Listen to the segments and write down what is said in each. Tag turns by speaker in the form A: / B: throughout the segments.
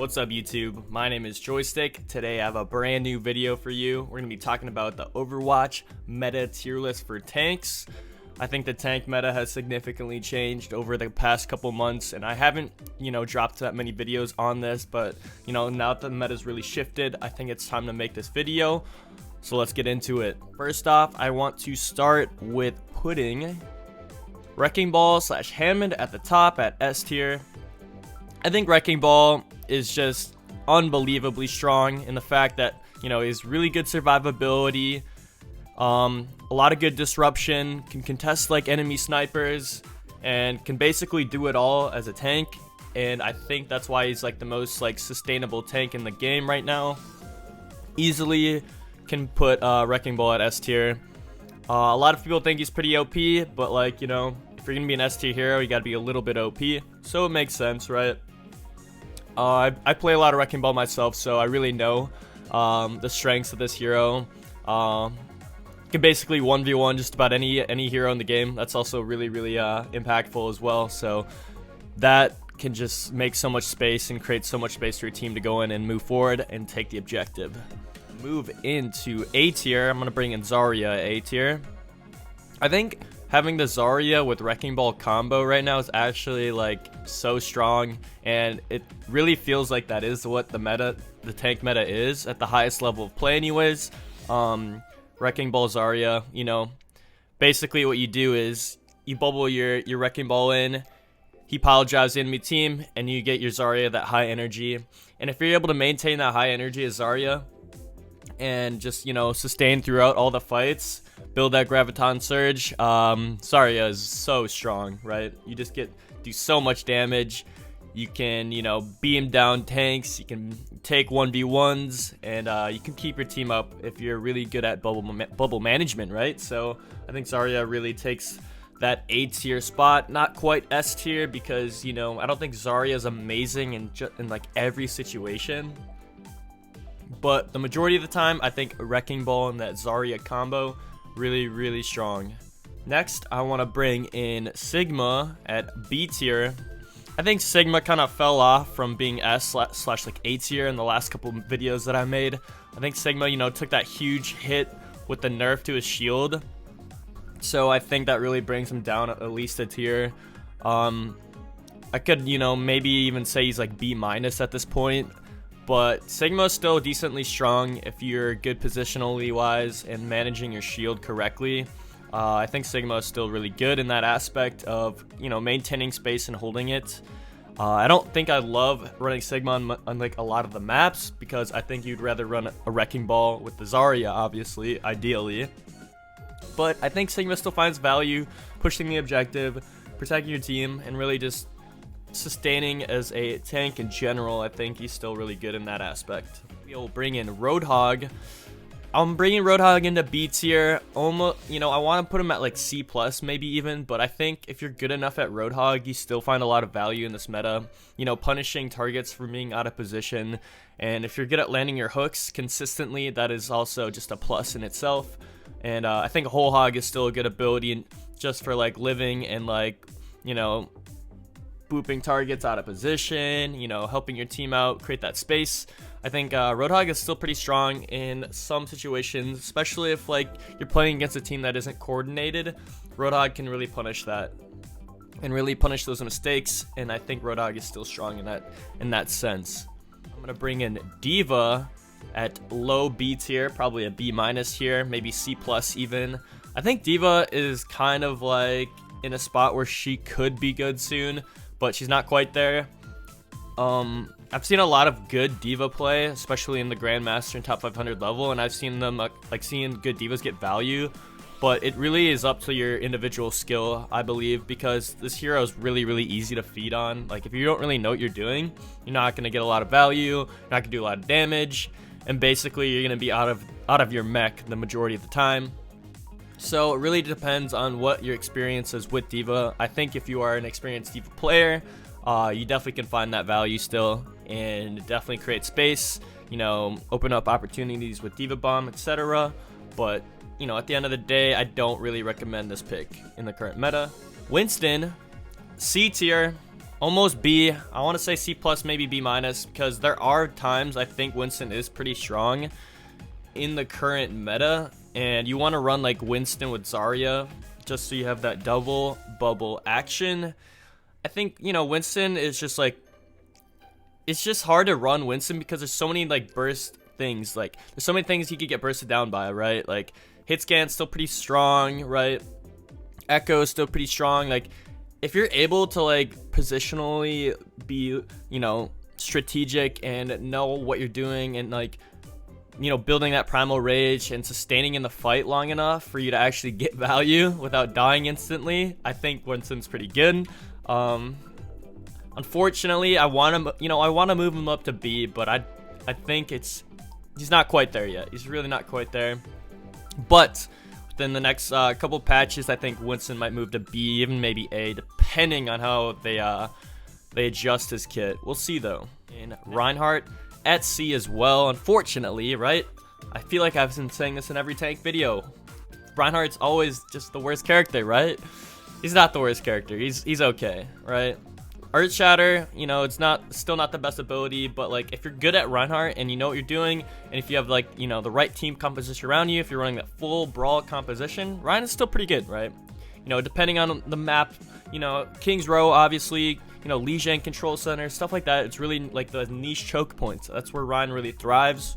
A: What's up YouTube? My name is Joystick. Today I have a brand new video for you. We're going to be talking about the Overwatch meta tier list for tanks. I think the tank meta has significantly changed over the past couple months, and I haven't, dropped that many videos on this, but, now that the meta's really shifted, I think it's time to make this video. So let's get into it. First off, I want to start with putting Wrecking Ball / Hammond at the top at S tier. I think Wrecking Ball is just unbelievably strong in the fact that, he's really good survivability, a lot of good disruption, can contest like enemy snipers, and can basically do it all as a tank. And I think that's why he's like the most sustainable tank in the game right now. Easily can put Wrecking Ball at S tier. A lot of people think he's pretty OP, but if you're gonna be an S tier hero, you gotta be a little bit OP, so it makes sense, right? I play a lot of Wrecking Ball myself, so I really know the strengths of this hero. Can basically 1v1 just about any hero in the game. That's also really impactful as well, so that can just make so much space and create so much space for your team to go in and move forward and take the objective. Move into A tier. I'm gonna bring in Zarya A tier. I think having the Zarya with Wrecking Ball combo right now is actually so strong, and it really feels like that is what the tank meta is at the highest level of play anyways. Wrecking Ball Zarya, basically what you do is you bubble your Wrecking Ball in, he pile drives the enemy team, and you get your Zarya that high energy. And if you're able to maintain that high energy as Zarya and just sustain throughout all the fights, build that graviton surge, Zarya is so strong, right? You just do so much damage. You can beam down tanks, you can take 1v1s, and you can keep your team up if you're really good at bubble management, right? So I think Zarya really takes that A tier spot, not quite S tier, because I don't think Zarya is amazing in every situation. But the majority of the time, I think Wrecking Ball and that Zarya combo, really strong. Next, I want to bring in Sigma at B tier. I think Sigma kind of fell off from being S / A tier in the last couple videos that I made. I think Sigma, took that huge hit with the nerf to his shield. So I think that really brings him down at least a tier. I could, maybe even say he's B- at this point. But Sigma is still decently strong if you're good positionally wise and managing your shield correctly. I think Sigma is still really good in that aspect of, maintaining space and holding it. I don't think I love running Sigma on a lot of the maps, because I think you'd rather run a Wrecking Ball with the Zarya, obviously, ideally. But I think Sigma still finds value pushing the objective, protecting your team, and really just sustaining as a tank in general. I think he's still really good in that aspect. We'll bring in Roadhog. I'm bringing Roadhog into B tier. Almost, I want to put him at C+, maybe even, but I think if you're good enough at Roadhog, you still find a lot of value in this meta. Punishing targets from being out of position, and if you're good at landing your hooks consistently, that is also just a plus in itself. And I think Whole Hog is still a good ability just for living and booping targets out of position, helping your team out, create that space. I think Roadhog is still pretty strong in some situations, especially if you're playing against a team that isn't coordinated. Roadhog can really punish that and really punish those mistakes, and I think Roadhog is still strong in that sense. I'm gonna bring in D.Va at low B tier, probably a B- here, maybe C+ even. I think D.Va is kind of in a spot where she could be good soon, but she's not quite there. I've seen a lot of good D.Va play, especially in the Grandmaster and top 500 level, and I've seen them seeing good D.Vas get value, but it really is up to your individual skill, I believe, because this hero is really easy to feed on. If you don't really know what you're doing, you're not gonna get a lot of value, you're not gonna do a lot of damage, and basically you're gonna be out of your mech the majority of the time. So it really depends on what your experience is with D.Va. I think if you are an experienced D.Va player, you definitely can find that value still, and definitely create space, open up opportunities with D.Va Bomb, etc. But, at the end of the day, I don't really recommend this pick in the current meta. Winston, C tier. almost B. I want to say C plus, maybe B minus, because there are times I think Winston is pretty strong in the current meta, and you want to run like Winston with Zarya just so you have that double bubble action. I think, you know, Winston is just like, it's just hard to run Winston because there's so many like burst things. Like there's so many things he could get bursted down by, right? Like hit scan's still pretty strong, right? Echo is still pretty strong. Like if you're able to like positionally be, you know, strategic and know what you're doing, and like, you know, building that primal rage and sustaining in the fight long enough for you to actually get value without dying instantly, I think Winston's pretty good. Unfortunately, I want to move him up to B, but I think he's not quite there yet. He's really not quite there. But within the next couple patches, I think Winston might move to B, even maybe A, depending on how they adjust his kit. We'll see though. And Reinhardt at C as well, unfortunately, right? I feel like I've been saying this in every tank video. Reinhardt's always just the worst character, right? He's not the worst character. He's okay, right? Earth Shatter, you know, it's still not the best ability, but like if you're good at Reinhardt and you know what you're doing, and if you have like, you know, the right team composition around you, if you're running that full brawl composition, Ryan is still pretty good, right? You know, depending on the map, you know, King's Row, obviously, you know, Lijiang Control Center, stuff like that. It's really like the niche choke points. That's where Ryan really thrives.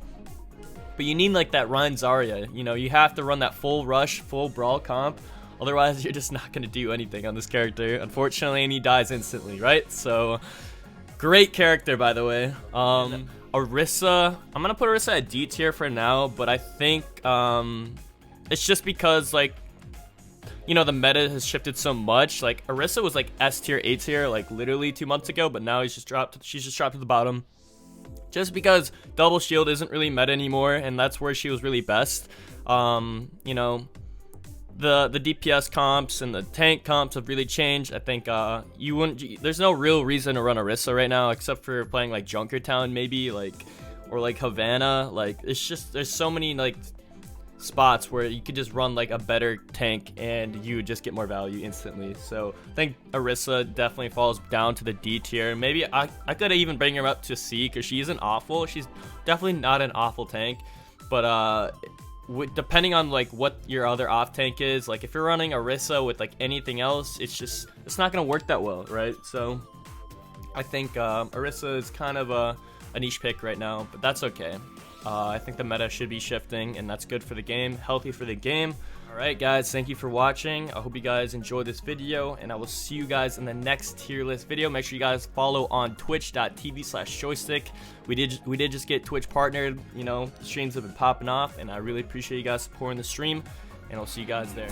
A: But you need like that Ryan Zarya. You know, you have to run that full rush, full brawl comp. Otherwise, you're just not going to do anything on this character, unfortunately, and he dies instantly, right? So, great character, by the way. Orisa, I'm going to put Orisa at D tier for now, but I think it's just because, like, you know, the meta has shifted so much. Like, Orisa was, like, S tier, A tier, like, literally 2 months ago, but now she's just dropped to the bottom. Just because double shield isn't really meta anymore, and that's where she was really best. You know, the DPS comps and the tank comps have really changed. I think there's no real reason to run Orisa right now except for playing like Junkertown maybe, like, or like Havana. Like it's just, there's so many like spots where you could just run like a better tank and you would just get more value instantly. So I think Orisa definitely falls down to the D tier. Maybe I could even bring her up to C because she isn't awful. She's definitely not an awful tank, but depending on like what your other off tank is, like if you're running Orisa with like anything else, it's not gonna work that well, right? So I think Orisa is kind of a niche pick right now, but that's okay. I think the meta should be shifting, and that's good for the game, healthy for the game. Alright guys, thank you for watching. I hope you guys enjoyed this video, and I will see you guys in the next tier list video. Make sure you guys follow on twitch.tv/joystick. We did just get Twitch partnered. You know, the streams have been popping off, and I really appreciate you guys supporting the stream, and I'll see you guys there.